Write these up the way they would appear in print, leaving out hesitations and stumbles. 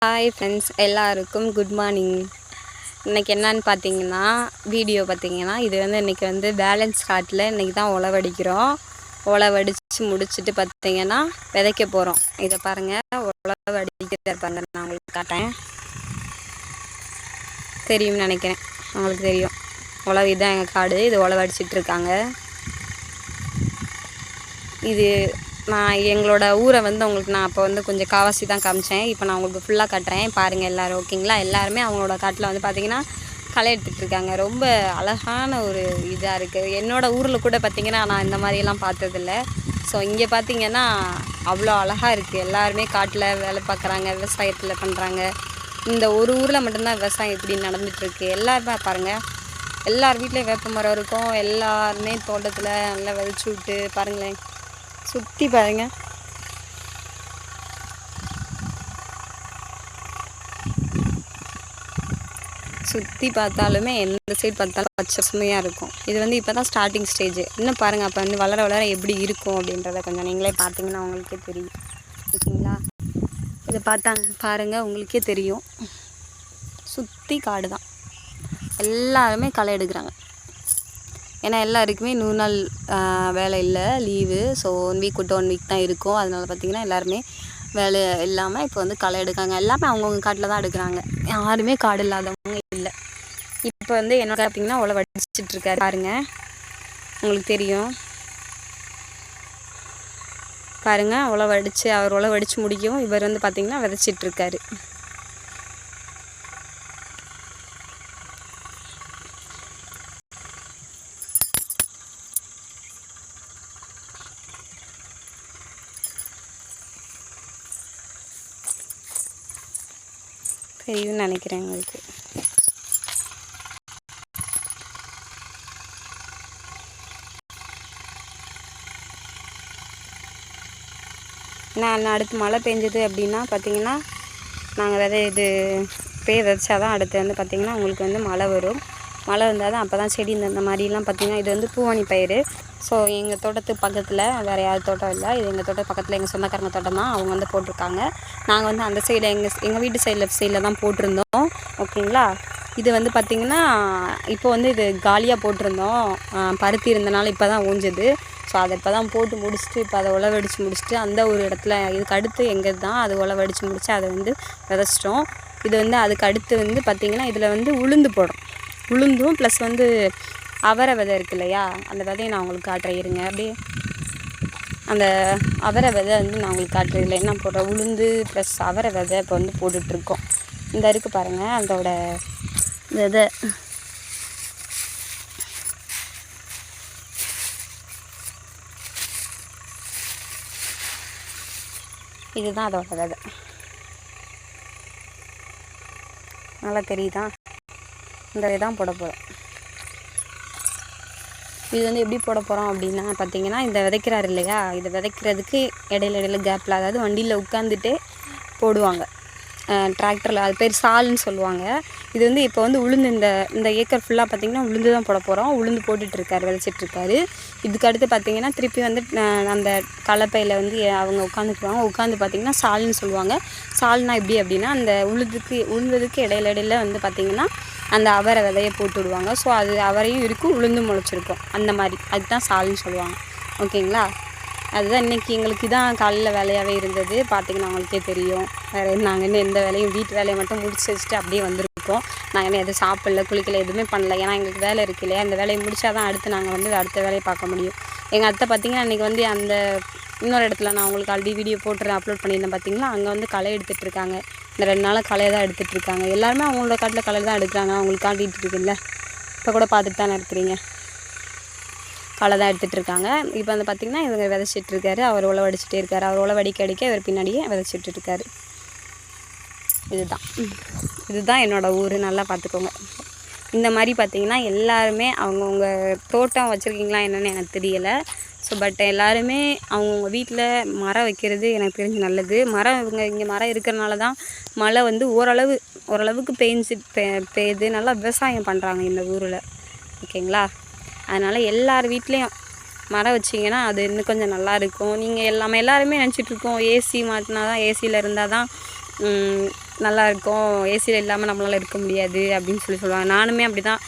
Hi friends, எல்லாருக்கும் good morning. இன்றைக்கி என்னன்னு பார்த்தீங்கன்னா, வீடியோ பார்த்தீங்கன்னா, இது இன்றைக்கி பேலன்ஸ் காட்டில் இன்றைக்கி தான் உழவடிக்கிறோம். உழவடித்து முடிச்சுட்டு பார்த்தீங்கன்னா விதைக்க போகிறோம். இதை பாருங்கள், உழவடிக்கிற பாருங்க, நான் உங்களுக்கு காட்டேன். தெரியும்னு நினைக்கிறேன், உங்களுக்கு தெரியும். உழவு இதுதான் எங்கள் காடு. இது உழவடிச்சிட்ருக்காங்க. இது நான் எங்களோட ஊரை உங்களுக்கு நான் அப்போ கொஞ்சம் காவாசி தான் காமிச்சேன். இப்போ நான் உங்களுக்கு ஃபுல்லாக காட்டுறேன் பாருங்கள் எல்லோரும். ஓகேங்களா? எல்லாருமே அவங்களோட காட்டில் பார்த்திங்கன்னா களை எடுத்துகிட்ருக்காங்க. ரொம்ப அழகான ஒரு இதாக இருக்குது. என்னோடய ஊரில் கூட பார்த்திங்கன்னா நான் இந்த மாதிரியெல்லாம் பார்த்ததில்ல. ஸோ இங்கே பார்த்திங்கன்னா அவ்வளோ அழகாக இருக்குது. எல்லாருமே காட்டில் வேலை பார்க்குறாங்க, விவசாயத்தில் பண்ணுறாங்க. இந்த ஒரு ஊரில் மட்டும்தான் விவசாயம் இப்படி நடந்துகிட்ருக்கு. எல்லாருமே பாருங்கள், எல்லார் வீட்லேயும் வேப்ப மரம் இருக்கும். எல்லாருமே தோட்டத்தில் நல்லா விதைச்சி விட்டு பாருங்களேன், சுற்றி பாருங்க. சுற்றி பார்த்தாலுமே எந்த சைடு பார்த்தாலும் பச்சை சுமையாக இருக்கும். இது இப்போ தான் ஸ்டார்டிங் ஸ்டேஜ். இன்னும் பாருங்கள், அப்போ வளர வளர எப்படி இருக்கும் அப்படின்றத கொஞ்சம் நீங்களே பார்த்தீங்கன்னா உங்களுக்கே தெரியும். ஓகேங்களா? இதை பாருங்கள், உங்களுக்கே தெரியும். சுற்றி காடு தான். எல்லாருமே களை எடுக்கிறாங்க. ஏன்னா எல்லாருக்குமே 100 நாள் வேலை இல்லை, லீவு. ஸோ 1 வீக் விட்டு 1 வீக் தான் இருக்கும். அதனால் பார்த்திங்கன்னா எல்லாருமே வேலை இல்லாமல் இப்போ களை எடுக்காங்க. எல்லாமே அவங்கவுங்க காட்டில் தான் எடுக்கிறாங்க. யாருமே காடு இல்லாதவங்க இல்லை. இப்போ என்னோட பார்த்திங்கன்னா உழவடிச்சிட்ருக்காரு பாருங்கள், உங்களுக்கு தெரியும். பாருங்கள், உழவடித்து அவர் உழவடித்து முடிக்கும். இவர் பார்த்திங்கன்னா விதைச்சிட்ருக்காரு. தெரியும்னு நினைக்கிறேன் உங்களுக்கு. நான் அடுத்து மழை பெஞ்சது அப்படின்னா பார்த்திங்கன்னா நாங்கள் இது விதைச்சா தான் அடுத்து பார்த்திங்கன்னா உங்களுக்கு மழை வரும். மழை வந்தால் தான் அப்போ தான் செடி இந்த மாதிரிலாம் பார்த்திங்கன்னா இது பூவாணி பயிர். ஸோ எங்கள் தோட்டத்துக்கு பக்கத்தில் வேறு யார் தோட்டம் இல்லை, இது எங்கள் தோட்டம் பக்கத்தில் எங்கள் சொந்தக்காரங்க தோட்டம் தான். அவங்க போட்டிருக்காங்க. நாங்கள் அந்த சைடில் எங்கள் வீட்டு சைடில் தான் போட்டிருந்தோம். ஓகேங்களா? இது பார்த்திங்கன்னா இப்போ இது காலியாக போட்டிருந்தோம். பருத்தி இருந்தனால இப்போ தான் ஊஞ்சது. ஸோ அதை இப்போ தான் போட்டு முடிச்சுட்டு இப்போ அதை உழவடிச்சு முடிச்சுட்டு அந்த ஒரு இடத்துல இதுக்கு அடுத்து எங்கே தான் அது உழவடிச்சு முடிச்சு அதை விதைச்சிட்டோம். இது அதுக்கு அடுத்து பார்த்திங்கன்னா இதில் உளுந்து போடும். உளுந்தும் ப்ளஸ் அவரை விதை இருக்கு இல்லையா, அந்த விதையை நான் உங்களுக்கு காட்டுறேன் இருங்க. அப்படியே அந்த அவரை விதை நான் உங்களுக்கு காட்டுறேன். இல்லை என்ன போடுறேன், உளுந்து ப்ளஸ் அவரை விதை இப்போ போட்டுட்ருக்கோம். இந்த இருக்குது பாருங்கள் அதோட விதை. இதுதான் அதோட விதை. நல்லா தெரியுதா? இந்த விதை தான் போட போகிறோம். இது எப்படி போட போகிறோம் அப்படின்னா பார்த்திங்கன்னா, இந்த விதைக்கிறாரு இல்லையா, இதை விதைக்கிறதுக்கு இடையில கேப்பில், அதாவது வண்டியில் உட்காந்துட்டே போடுவாங்க டிராக்டரில். அது பேர் சால்னு சொல்லுவாங்க. இது இப்போ உளுந்து இந்த ஏக்கர் ஃபுல்லாக பார்த்திங்கன்னா உளுந்து தான் போட போகிறோம். உளுந்து போட்டுட்ருக்காரு, விதைச்சிட்ருக்காரு. இதுக்கு அடுத்து பார்த்திங்கன்னா திருப்பி அந்த கலப்பையில் அவங்க உட்காந்துக்குவாங்க. உட்காந்து பார்த்திங்கன்னா சால்னு சொல்லுவாங்க. சால்னா எப்படி அப்படின்னா, அந்த உளுந்ததுக்கு இடையில பார்த்திங்கன்னா அந்த அவரை விதையை போட்டு விடுவாங்க. ஸோ அது அவரையும் இருக்கும், உளுந்தும் முளைச்சிருக்கும். அந்த மாதிரி அதுதான் சால்னு சொல்லுவாங்க. ஓகேங்களா? அதுதான் இன்றைக்கி எங்களுக்கு இதான் காலையில் வேலையாகவே இருந்தது. பார்த்திங்கன்னா அவங்களுக்கே தெரியும். வேறு நாங்கள் எந்த வேலையும், வீட்டு வேலையை மட்டும் முடிச்சு வச்சுட்டு அப்படியே வந்திருக்கோம். நாங்கள் எதுவும் சாப்பிடல, குளிக்கலை, எதுவுமே பண்ணல. ஏன்னா எங்களுக்கு வேலை இருக்கு இல்லையா, அந்த வேலையை முடித்தா தான் அடுத்து நாங்கள் அடுத்த வேலையை பார்க்க முடியும். எங்கள் அத்தை பார்த்திங்கன்னா இன்றைக்கி அந்த இன்னொரு இடத்துல நான் உங்களுக்கு ஆல்ரெடி வீடியோ அப்லோட் பண்ணியிருந்தேன் பார்த்திங்களா, அங்கே களை எடுத்துகிட்ருக்காங்க. இந்த 2 நாளாக களையை தான் எடுத்துகிட்ருக்காங்க. எல்லாருமே அவங்களோட காட்டில் களை தான் எடுக்கிறாங்க. அவங்களுக்கு காட்டிகிட்டு இருக்குல்ல, இப்போ கூட பார்த்துட்டு தானே இருக்கிறீங்க. களை தான் எடுத்துகிட்ருக்காங்க. இப்போ பார்த்திங்கன்னா இவங்க விதைச்சிட்ருக்காரு. அவர் உழவடிச்சிட்டே இருக்கார். அவர் உழவடிக்க அடிக்க இவர் பின்னாடியே விதைச்சிட்ருக்காரு. இதுதான் என்னோடய ஊர். நல்லா பார்த்துக்கோங்க. இந்த மாதிரி பார்த்திங்கன்னா எல்லாருமே அவங்கவுங்க தோட்டம் வச்சுருக்கீங்களா என்னென்னு எனக்கு தெரியலை. ஸோ பட் எல்லாருமே அவங்கவுங்க வீட்டில் மரம் வைக்கிறது எனக்கு தெரிஞ்சு நல்லது. மரம் இங்கே மரம் இருக்கிறனால தான் மழை ஓரளவுக்கு பெய்யுது. நல்லா விவசாயம் பண்ணுறாங்க இந்த ஊரில். ஓகேங்களா? அதனால் எல்லார் வீட்லேயும் மரம் வச்சிங்கன்னா அது இன்னும் கொஞ்சம் நல்லாயிருக்கும். நீங்கள் எல்லாருமே நினச்சிட்ருக்கோம் ஏசி மாட்டினா தான், ஏசியில் இருந்தால் தான் நல்லாயிருக்கும், ஏசியில் இல்லாமல் நம்மளால் இருக்க முடியாது அப்படின்னு சொல்லுவாங்க. நானுமே அப்படி தான்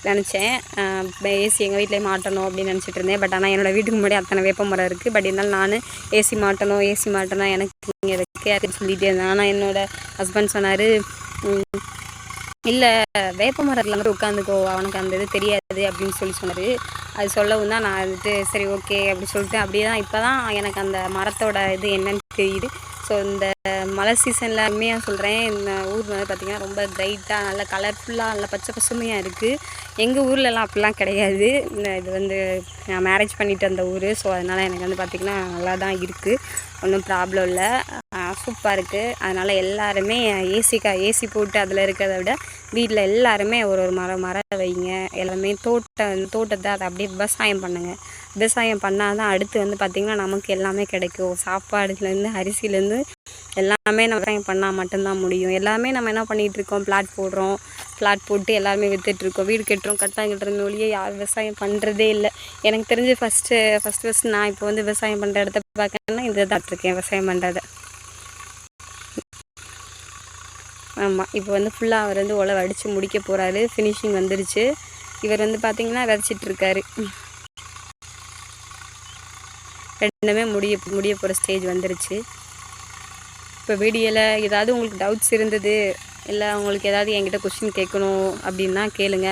நினச்சேன். ஏசி எங்கள் வீட்டிலே மாட்டணும் அப்படின்னு நினச்சிட்டு இருந்தேன். பட் ஆனால் என்னோடய வீட்டுக்கு முன்னாடி அத்தனை வேப்ப மரம் இருக்குது. பட் இருந்தாலும் நான் ஏசி மாட்டணும் எனக்கு இங்கே எதுக்கு அப்படின்னு சொல்லிகிட்டே இருந்தேன். ஆனால் என்னோடய ஹஸ்பண்ட் சொன்னார், இல்லை வேப்ப மரத்தில் மட்டும் உட்காந்துக்கோ, அவனுக்கு அந்த இது தெரியாது அப்படின்னு சொன்னார். அது சொல்லவும் தான் நான் வந்துட்டு சரி ஓகே அப்படி சொல்லிட்டு அப்படியே தான் இப்போ தான் எனக்கு அந்த மரத்தோட இது என்னன்னு தெரியுது. ஸோ இந்த மழை சீசனில் உண்மையாக சொல்கிறேன், இந்த ஊர் வந்து பார்த்திங்கன்னா ரொம்ப பிரைட்டாக நல்லா கலர்ஃபுல்லாக நல்லா பச்சை பசுமையாக இருக்குது. எங்கள் ஊர்லலாம் அப்படிலாம் கிடையாது. இது வந்து நான் மேரேஜ் பண்ணிவிட்டு அந்த ஊர். ஸோ அதனால் எனக்கு வந்து பார்த்திங்கன்னா நல்லா தான் இருக்குது, ஒன்றும் ப்ராப்ளம் இல்லை, சூப்பராக இருக்குது. அதனால் எல்லாருமே ஏசி போட்டு அதில் இருக்கிறத விட வீட்டில் எல்லாருமே ஒரு மரம் வைங்க. எல்லாமே தோட்டத்தை அதை அப்படியே விவசாயம் பண்ணுங்கள். விவசாயம் பண்ணால் தான் அடுத்து வந்து பார்த்திங்கன்னா நமக்கு எல்லாமே கிடைக்கும். சாப்பாடுலேருந்து அரிசிலேருந்து எல்லாமே நம்ம விவசாயம் பண்ணால் மட்டும்தான் முடியும். எல்லாமே நம்ம என்ன பண்ணிகிட்ருக்கோம், பிளாட் போட்டு எல்லாருமே விற்றுட்ருக்கோம், வீடு கட்டுறோம் ஒழிய யார் விவசாயம் பண்ணுறதே இல்லை. எனக்கு தெரிஞ்சு ஃபஸ்ட்டு நான் இப்போ வந்து விவசாயம் பண்ணுற இடத்த பார்க்கணுன்னா இந்த இருக்கேன் விவசாயம் பண்ணுறதை. ஆமாம், இப்போ வந்து ஃபுல்லாக அவர் வந்து உழவு அடித்து முடிக்க போகிறாரு. ஃபினிஷிங் வந்துருச்சு. இவர் வந்து பார்த்திங்கன்னா விதைச்சிட்ருக்காரு. ரெண்டுமே முடிய போகிற ஸ்டேஜ் வந்துருச்சு. இப்போ வீடியோவில் ஏதாவது உங்களுக்கு டவுட்ஸ் இருந்தது, இல்லை உங்களுக்கு ஏதாவது என்கிட்ட கொஸ்டின் கேட்கணும் அப்படின்னா கேளுங்க.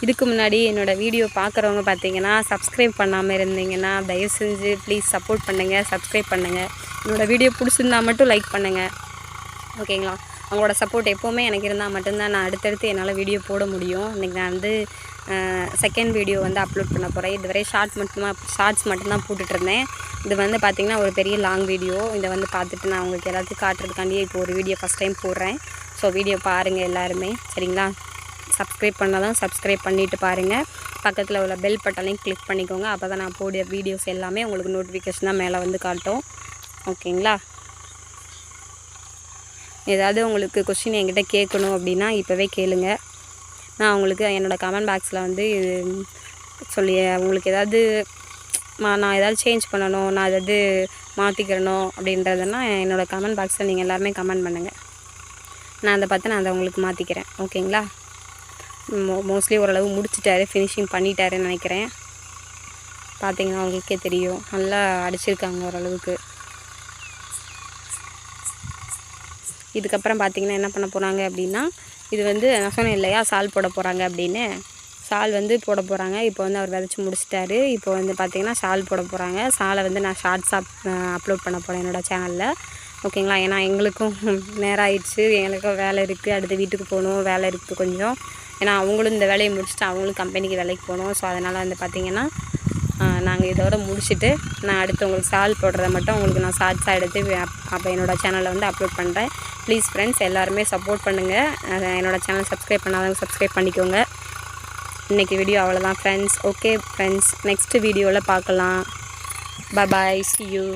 இதுக்கு முன்னாடி என்னோடய வீடியோ பார்க்குறவங்க பார்த்தீங்கன்னா சப்ஸ்கிரைப் பண்ணாமல் இருந்தீங்கன்னா தயவு செஞ்சு ப்ளீஸ் சப்போர்ட் பண்ணுங்கள், சப்ஸ்கிரைப் பண்ணுங்கள். என்னோடய வீடியோ பிடிச்சிருந்தா மட்டும் லைக் பண்ணுங்கள், ஓகேங்களா? அவங்களோட சப்போர்ட் எப்போவுமே எனக்கு இருந்தால் மட்டும்தான் நான் அடுத்தடுத்து என்னால் வீடியோ போட முடியும். இன்றைக்கி நான் வந்து செகண்ட் வீடியோ வந்து அப்லோட் பண்ண போகிறேன். இதுவரை ஷார்ட்ஸ் மட்டும்தான் போட்டுட்ருந்தேன். இது வந்து பார்த்திங்கன்னா ஒரு பெரிய லாங் வீடியோ. இதை வந்து பார்த்துட்டு நான் உங்களுக்கு எல்லாத்தையும் காட்டுறதுக்காண்டியே இப்போ ஒரு வீடியோ ஃபஸ்ட் டைம் போடுறேன். ஸோ வீடியோ பாருங்கள் எல்லாருமே, சரிங்களா? சப்ஸ்கிரைப் பண்ணாதான் சப்ஸ்கிரைப் பண்ணிவிட்டு பாருங்கள். பக்கத்தில் உள்ள பெல் பட்டனையும் கிளிக் பண்ணிக்கோங்க. அப்போ தான் நான் போடிய வீடியோஸ் எல்லாமே உங்களுக்கு நோட்டிஃபிகேஷனாக மேலே வந்து காட்டும், ஓகேங்களா? ஏதாவது உங்களுக்கு கொஸ்டின் என்கிட்ட கேட்கணும் அப்படின்னா இப்போவே கேளுங்க. நான் உங்களுக்கு என்னோடய கமெண்ட் பாக்ஸில் வந்து உங்களுக்கு ஏதாவது நான் ஏதாவது சேஞ்ச் பண்ணணும், நான் ஏதாவது மாற்றிக்கிறணும் அப்படின்றதுனா என்னோடய கமெண்ட் பாக்ஸில் நீங்கள் எல்லாருமே கமெண்ட் பண்ணுங்கள். நான் அதை உங்களுக்கு மாற்றிக்கிறேன், ஓகேங்களா? மோஸ்ட்லி ஓரளவு முடிச்சிட்டாரு, ஃபினிஷிங் பண்ணிட்டாருன்னு நினைக்கிறேன். பார்த்தீங்கன்னா உங்களுக்கே தெரியும், நல்லா அடிச்சிருக்காங்க ஓரளவுக்கு. இதுக்கப்புறம் பார்த்திங்கன்னா என்ன பண்ண போகிறாங்க அப்படின்னா, இது வந்து நான் சொன்னேன் இல்லையா சால் போட போகிறாங்க அப்படின்னு, சால் வந்து போட போகிறாங்க. இப்போ வந்து அவர் விதைச்சி முடிச்சிட்டாரு. இப்போ வந்து பார்த்திங்கன்னா சால் போட போகிறாங்க. சாலை வந்து நான் ஷார்ட்ஸாக அப்லோட் பண்ண போகிறேன் என்னோடய சேனலில், ஓகேங்களா? ஏன்னா எங்களுக்கும் நேரம் ஆயிடுச்சு, எங்களுக்கும் வேலை இருக்குது, அடுத்து வீட்டுக்கு போகணும், வேலை இருக்குது கொஞ்சம். ஏன்னா அவங்களும் இந்த வேலையை முடிச்சுட்டு அவங்களும் கம்பெனிக்கு வேலைக்கு போகணும். ஸோ அதனால் வந்து பார்த்திங்கன்னா நாங்கள் இதோட முடிச்சுட்டு நான் அடுத்து உங்களுக்கு சால் போடுறத மட்டும் உங்களுக்கு நான் ஷார்ட்ஸாக எடுத்து அப்போ என்னோடய சேனலில் வந்து அப்லோட் பண்ணுறேன். ப்ளீஸ் ஃப்ரெண்ட்ஸ் எல்லாருமே சப்போர்ட் பண்ணுங்கள். என்னோடய சேனல் சப்ஸ்கிரைப் பண்ணாதவங்க சப்ஸ்கிரைப் பண்ணிக்கோங்க. இன்றைக்கி வீடியோ அவ்வளோதான் ஃப்ரெண்ட்ஸ். ஓகே ஃப்ரெண்ட்ஸ், நெக்ஸ்ட்டு வீடியோவில் பார்க்கலாம். பாய், see you.